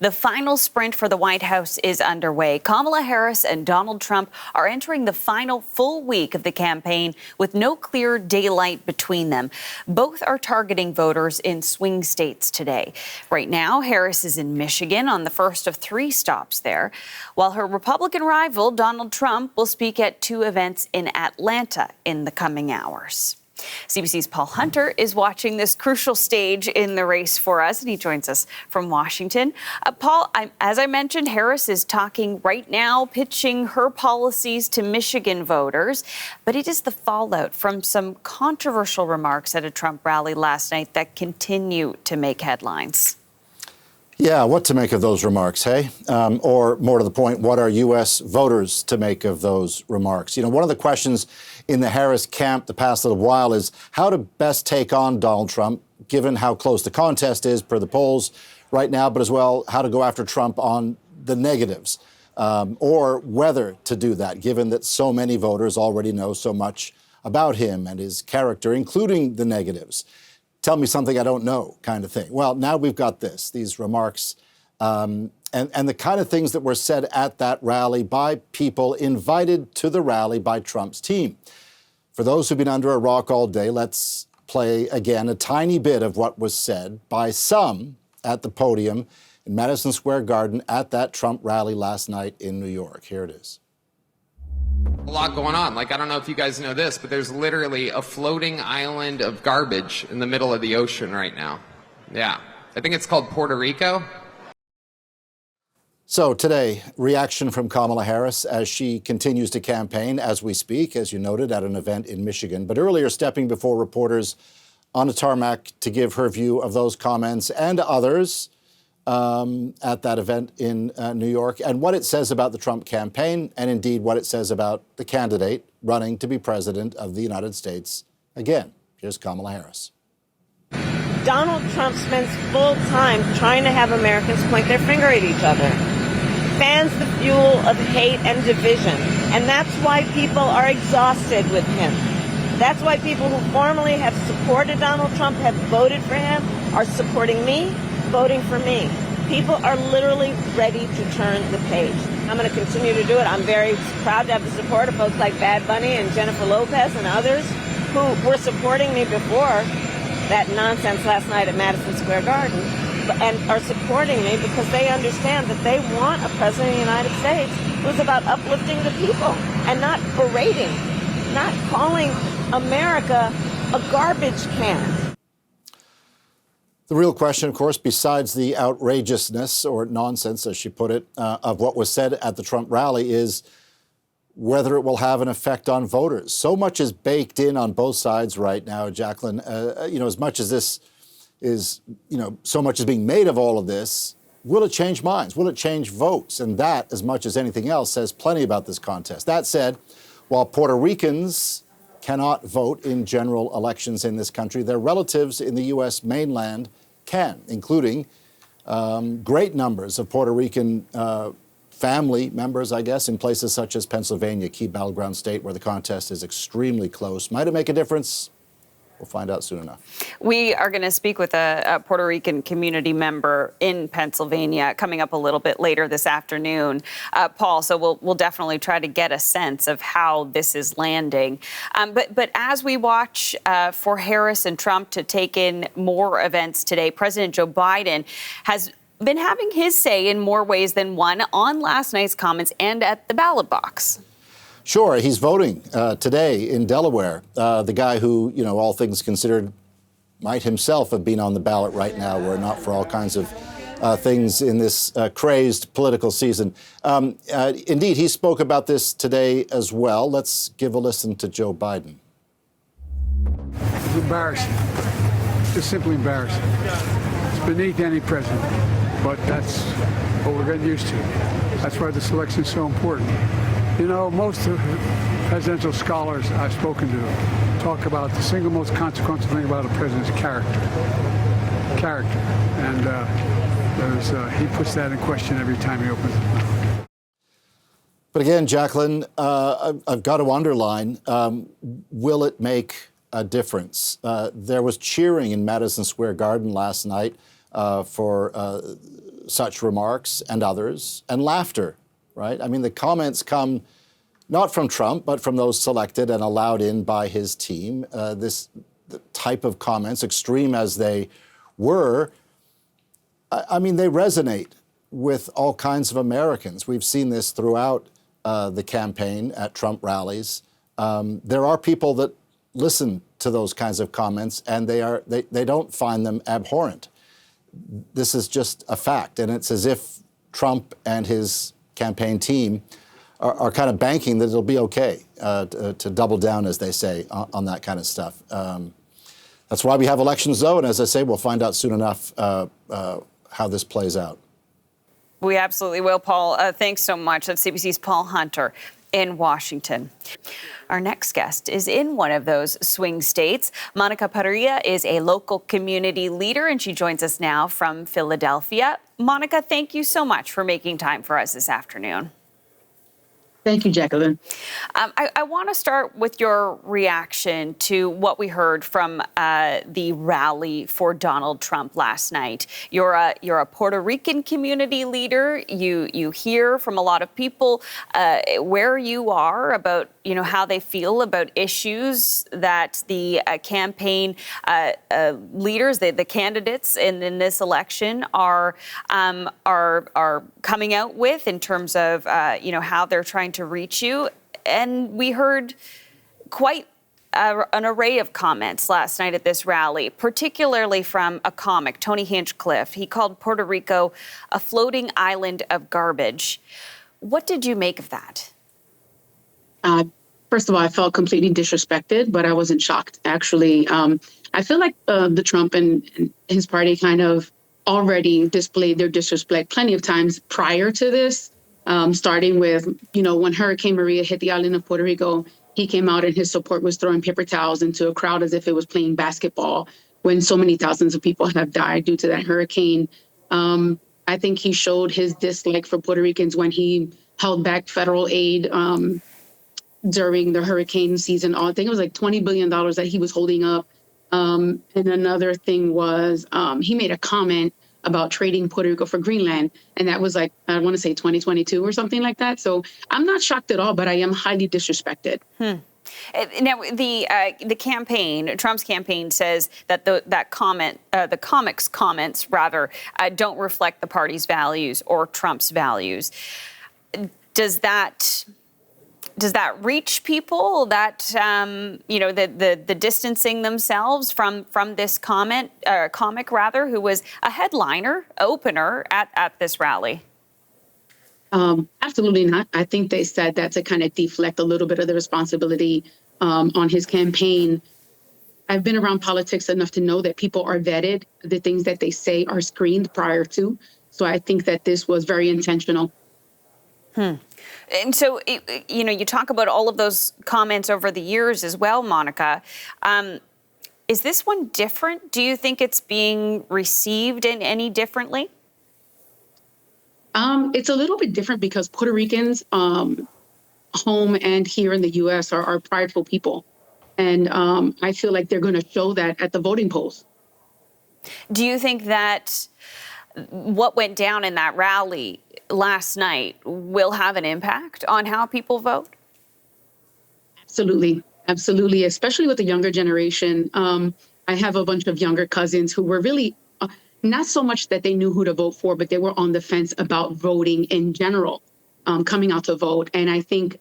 The final sprint for the White House is underway. Kamala Harris and Donald Trump are entering the final full week of the campaign with no clear daylight between them. Both are targeting voters in swing states today. Right now, Harris is in Michigan on the first of 3 stops there, while her Republican rival, Donald Trump, will speak at 2 events in Atlanta in the coming hours. CBC's Paul Hunter is watching this crucial stage in the race for us, and he joins us from Washington. Paul, as I mentioned, Harris is talking right now, pitching her policies to Michigan voters, but it is the fallout from some controversial remarks at a Trump rally last night that continue to make headlines. Yeah, what to make of those remarks, hey? Or more to the point, what are U.S. voters to make of those remarks? You know, one of the questions in the Harris camp the past little while is how to best take on Donald Trump, given how close the contest is per the polls right now, but as well how to go after Trump on the negatives, or whether to do that, given that so many voters already know so much about him and his character, including the negatives. Tell me something I don't know kind of thing. Well, now we've got these remarks, and the kind of things that were said at that rally by people invited to the rally by Trump's team. For those who've been under a rock all day, let's play again a tiny bit of what was said by some at the podium in Madison Square Garden at that Trump rally last night in New York. Here it is. A lot going on. Like, I don't know if you guys know this, but there's literally a floating island of garbage in the middle of the ocean right now. Yeah. I think it's called Puerto Rico. So today, reaction from Kamala Harris as she continues to campaign as we speak, as you noted, at an event in Michigan. But earlier, stepping before reporters on a tarmac to give her view of those comments and others at that event in New York, and what it says about the Trump campaign, and indeed what it says about the candidate running to be president of the United States again. Here's Kamala Harris. Donald Trump spends full time trying to have Americans point their finger at each other, fans the fuel of hate and division, and that's why people are exhausted with him. That's why people who formerly have supported Donald Trump, have voted for him, are supporting me, voting for me. People are literally ready to turn the page. I'm going to continue to do it. I'm very proud to have the support of folks like Bad Bunny and Jennifer Lopez and others who were supporting me before that nonsense last night at Madison Square Garden, and are supporting me because they understand that they want a president of the United States who's about uplifting the people and not berating, not calling America a garbage can. The real question, of course, besides the outrageousness or nonsense, as she put it, of what was said at the Trump rally is whether it will have an effect on voters. So much is baked in on both sides right now, Jacqueline. As much as this is, so much is being made of all of this, will it change minds? Will it change votes? And that, as much as anything else, says plenty about this contest. That said, while Puerto Ricans cannot vote in general elections in this country, their relatives in the U.S. mainland can, including great numbers of Puerto Rican family members, I guess, in places such as Pennsylvania, key battleground state where the contest is extremely close. Might it make a difference? We'll find out soon enough. We are going to speak with a Puerto Rican community member in Pennsylvania coming up a little bit later this afternoon, Paul. So we'll definitely try to get a sense of how this is landing. But as we watch for Harris and Trump to take in more events today, President Joe Biden has been having his say in more ways than one on last night's comments and at the ballot box. Sure, he's voting today in Delaware. The guy who, all things considered, might himself have been on the ballot right now were it not for all kinds of things in this crazed political season. Indeed, he spoke about this today as well. Let's give a listen to Joe Biden. It's embarrassing. Just simply embarrassing. It's beneath any president, but that's what we're getting used to. That's why this election is so important. Most of the presidential scholars I've spoken to talk about the single most consequential thing about a president's character. And he puts that in question every time he opens his mouth. But again, Jacqueline, I've got to underline, will it make a difference? There was cheering in Madison Square Garden last night for such remarks and others, and laughter, right? I mean, the comments come not from Trump, but from those selected and allowed in by his team. The type of comments, extreme as they were, I mean, they resonate with all kinds of Americans. We've seen this throughout the campaign at Trump rallies. There are people that listen to those kinds of comments, and they don't find them abhorrent. This is just a fact, and it's as if Trump and his campaign team are kind of banking that it'll be okay to double down, as they say, on that kind of stuff. That's why we have elections, though, and as I say, we'll find out soon enough how this plays out. We absolutely will, Paul. Thanks so much. That's CBC's Paul Hunter in Washington. Our next guest is in one of those swing states. Monica Parrilla is a local community leader, and she joins us now from Philadelphia. Monica, thank you so much for making time for us this afternoon. Thank you, Jacqueline. I want to start with your reaction to what we heard from the rally for Donald Trump last night. You're a Puerto Rican community leader. You hear from a lot of people where you are about how they feel about issues that the campaign leaders, the candidates in this election are coming out with in terms of how they're trying to reach you. And we heard quite an array of comments last night at this rally, particularly from a comic, Tony Hinchcliffe. He called Puerto Rico a floating island of garbage. What did you make of that? First of all, I felt completely disrespected, but I wasn't shocked, actually. I feel like the Trump and his party kind of already displayed their disrespect plenty of times prior to this. Starting with, when Hurricane Maria hit the island of Puerto Rico, he came out and his support was throwing paper towels into a crowd as if it was playing basketball when so many thousands of people have died due to that hurricane. I think he showed his dislike for Puerto Ricans when he held back federal aid during the hurricane season. I think it was like $20 billion that he was holding up. And another thing was he made a comment about trading Puerto Rico for Greenland. And that was like, I want to say 2022 or something like that. So I'm not shocked at all, but I am highly disrespected. Now, the campaign, Trump's campaign, says that the comic's comments, rather, don't reflect the party's values or Trump's values. Does that reach people, that the distancing themselves from this comic rather, who was a headliner, opener at this rally? Absolutely not. I think they said that to kind of deflect a little bit of the responsibility on his campaign. I've been around politics enough to know that people are vetted. The things that they say are screened prior to. So I think that this was very intentional. And so, you talk about all of those comments over the years as well, Monica. Is this one different? Do you think it's being received any differently? It's a little bit different because Puerto Ricans, home and here in the U.S., are prideful people. And I feel like they're going to show that at the voting polls. Do you think that what went down in that rally last night will have an impact on how people vote? Absolutely. Absolutely. Especially with the younger generation. I have a bunch of younger cousins who were really not so much that they knew who to vote for, but they were on the fence about voting in general, coming out to vote. And I think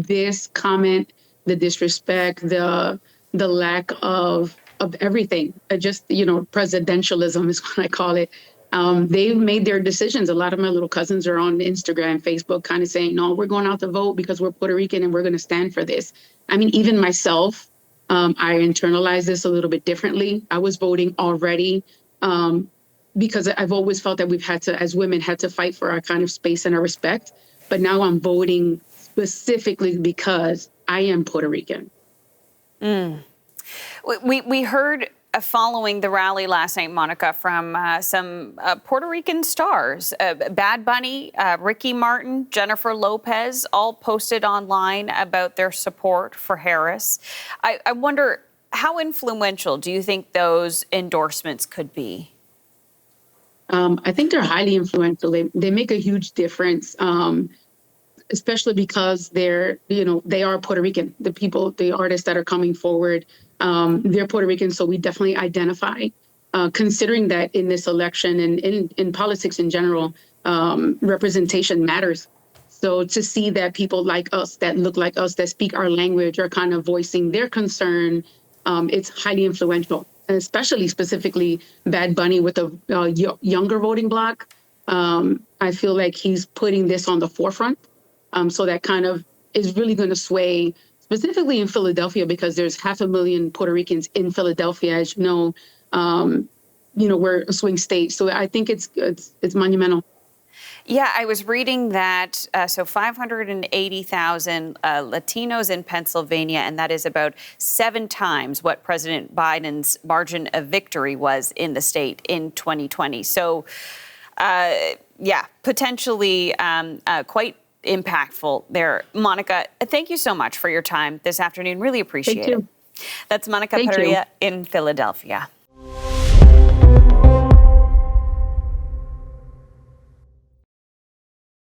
this comment, the disrespect, the lack of everything, just, presidentialism is what I call it. They've made their decisions. A lot of my little cousins are on Instagram, Facebook, kind of saying, no, we're going out to vote because we're Puerto Rican and we're going to stand for this. I mean, even myself, I internalized this a little bit differently. I was voting already because I've always felt that we've had to, as women, had to fight for our kind of space and our respect. But now I'm voting specifically because I am Puerto Rican. We heard following the rally last night, Monica, from some Puerto Rican stars, Bad Bunny, Ricky Martin, Jennifer Lopez, all posted online about their support for Harris. I wonder, how influential do you think those endorsements could be? I think they're highly influential. They make a huge difference, especially because they are Puerto Rican. The artists that are coming forward, they're Puerto Rican, so we definitely identify. Considering that in this election and in politics in general, representation matters. So to see that people like us, that look like us, that speak our language, are kind of voicing their concern, it's highly influential. And especially specifically Bad Bunny with the younger voting bloc. I feel like he's putting this on the forefront. So that kind of is really going to sway, specifically in Philadelphia, because there's 500,000 Puerto Ricans in Philadelphia, as you know. We're a swing state. So I think it's monumental. Yeah, I was reading that, so 580,000 Latinos in Pennsylvania, and that is about 7 times what President Biden's margin of victory was in the state in 2020. So, potentially quite impactful there. Monica, thank you so much for your time this afternoon. Really appreciate it. Thank you. That's Monica Padilla in Philadelphia.